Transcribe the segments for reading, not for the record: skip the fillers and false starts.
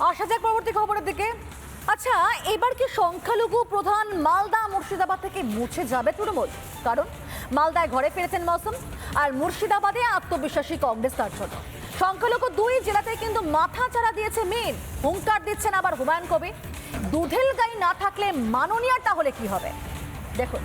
আসা যাক পরবর্তী খবরের দিকে। আচ্ছা, এবার কি সংখ্যালঘু প্রধান মালদা মুর্শিদাবাদ থেকে মুছে যাবে তৃণমূল? কারণ মালদায় ঘরে ফিরেছেন মৌসুম, আর মুর্শিদাবাদে আত্মবিশ্বাসী কংগ্রেস তার জন্য। সংখ্যালঘু দুই জেলাতে কিন্তু মাথা চাড়া দিয়েছে মিন, হুঙ্কার দিচ্ছেন আবার হুমায়ুন কবির। দুধেল গাই না থাকলে মাননীয়ার তাহলে কি হবে দেখুন।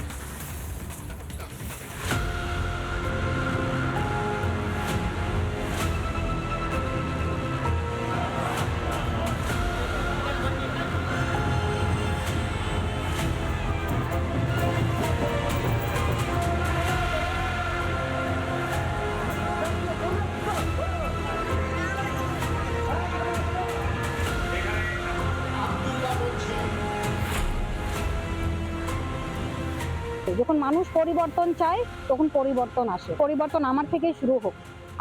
যখন মানুষ পরিবর্তন চায় তখন পরিবর্তন আসে। পরিবর্তন আমার থেকেই শুরু হোক।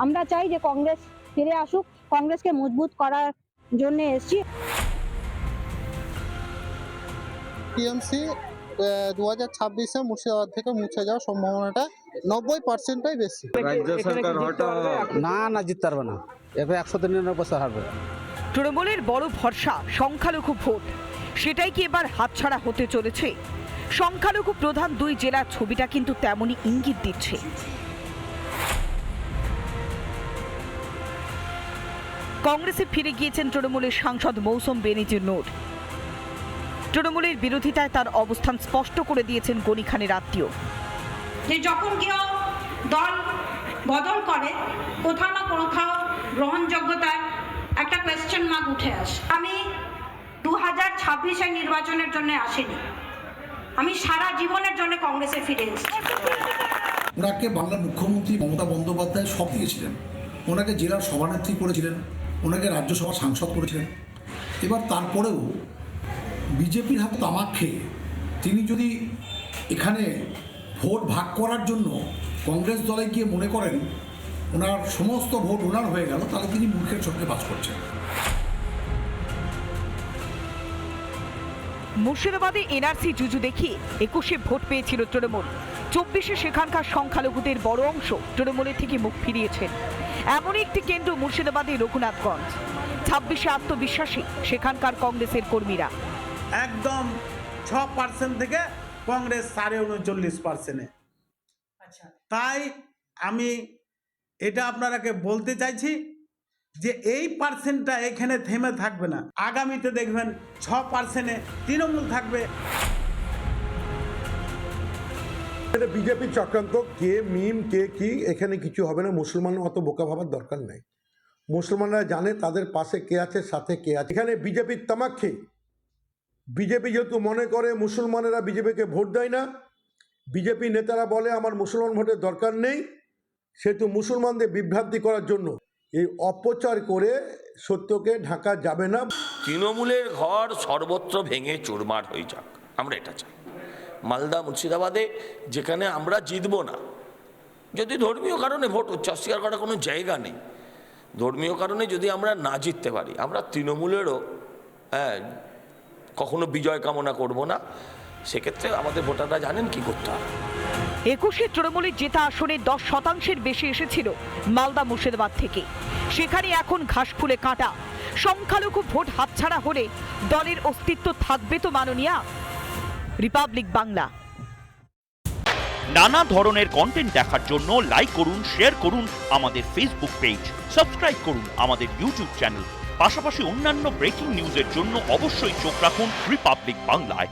আমরা চাই যে কংগ্রেস ফিরে আসুক, কংগ্রেসকে মজবুত করার জন্য এসেছি। টিএমসি 2026-এ মুর্শিদাবাদ থেকে মুছে যাওয়ার সম্ভাবনাটা 90%টাই বেশি। রাজ্য সরকার হয়তো না জিততে পারবে না, এবার 193% হারবে। তৃণমূলের বড় ভরসা সংখ্যালঘু ভোট, সেটাই কি এবার হাতছাড়া হতে চলেছে? সংখ্যালঘু প্রধান দুই জেলার ছবিটা কিন্তু তেমনই ইঙ্গিত দিচ্ছে। কংগ্রেসে ফিরে গিয়েছেন তৃণমূলের সাংসদ মৌসুম বেনিজির নূর। তৃণমূলের বিরোধিতায় তার অবস্থান স্পষ্ট করে দিয়েছেন গনি খানের আত্মীয়। যে যখন কেউ দল বদল করে কোথাও না কোথাও গ্রহণযোগ্যতার একটা কোয়েশ্চেন মার্ক উঠে আসে। আমি 2026-এর নির্বাচনের জন্য আসিনি, আমি সারা জীবনের জন্য কংগ্রেসে ফিরে এসেছি। ওনাকে বাংলার মুখ্যমন্ত্রী মমতা বন্দ্যোপাধ্যায় সব দিয়েছিলেন, ওনাকে জেলার সভানেত্রী করেছিলেন, ওনাকে রাজ্যসভার সাংসদ করেছিলেন। এবার তারপরেও বিজেপির হাতে তামাক খেয়ে তিনি যদি এখানে ভোট ভাগ করার জন্য কংগ্রেস দলে গিয়ে মনে করেন ওনার সমস্ত ভোট ওনার হয়ে গেল, তাহলে তিনি মূর্খের সঙ্গে বাস করছেন। মুর্শিদাবাদে এনআরসি জুজু দেখিয়ে 21-এ ভোট পেয়েছিল তৃণমূল। 24-এ সেখানকার সংখ্যালঘুদের বড় অংশ তৃণমূলের থেকে মুখ ফিরিয়েছেন। এমন একটি কেন্দ্র মুর্শিদাবাদে রঘুনাথগঞ্জ। 26-এ আত্মবিশ্বাসী সেখানকার কংগ্রেসের কর্মীরা। একদম 6% থেকে কংগ্রেস 39.5%। তাই আমি এটা আপনারাকে বলতে চাইছি যে এই পার্সেন্টটা এখানে থেমে থাকবে না, আগামীতে দেখবেন 6%-এ তৃণমূল থাকবে। এটা বিজেপির চক্রান্ত, কে মিম কে কি, এখানে কিছু হবে না। মুসলমানের অত বোকা ভাবার দরকার নেই। মুসলমানরা জানে তাদের পাশে কে আছে, সাথে কে আছে। এখানে বিজেপির তামাক খেয়ে বিজেপি যেহেতু মনে করে মুসলমানেরা বিজেপিকে ভোট দেয় না, বিজেপি নেতারা বলে আমার মুসলমান ভোটের দরকার নেই, সেহেতু মুসলমানদের বিভ্রান্তি করার জন্য এই অপচার করে সত্যকে ঢাকা যাবে না। তৃণমূলের ঘর সর্বত্র ভেঙে চুরমার হয়ে যাক, আমরা এটা চাই। মালদা মুর্শিদাবাদে যেখানে আমরা জিতব না, যদি ধর্মীয় কারণে ভোট হচ্ছে, অস্বীকার করার কোনো জায়গা নেই। ধর্মীয় কারণে যদি আমরা না জিততে পারি, আমরা তৃণমূলেরও কখনো বিজয় কামনা করব না। সেক্ষেত্রে আমাদের ভোটাররা জানেন কি করতে হবে। 21-এ তৃণমূলের জেতা আসনে 10% বেশি এসেছিল মালদা মুর্শিদাবাদ থেকে। সেখানে এখন ঘাস ফুলে কাঁটা। সংখ্যালঘু ভোট হাতছাড়া হলে দলের অস্তিত্ব থাকবে তো মাননীয়া? রিপাবলিক বাংলা। নানা ধরনের কন্টেন্ট দেখার জন্য লাইক করুন, শেয়ার করুন আমাদের ফেসবুক পেজ, সাবস্ক্রাইব করুন আমাদের ইউটিউব চ্যানেল। পাশাপাশি অন্যান্য ব্রেকিং নিউজের জন্য অবশ্যই চোখ রাখুন রিপাবলিক বাংলায়।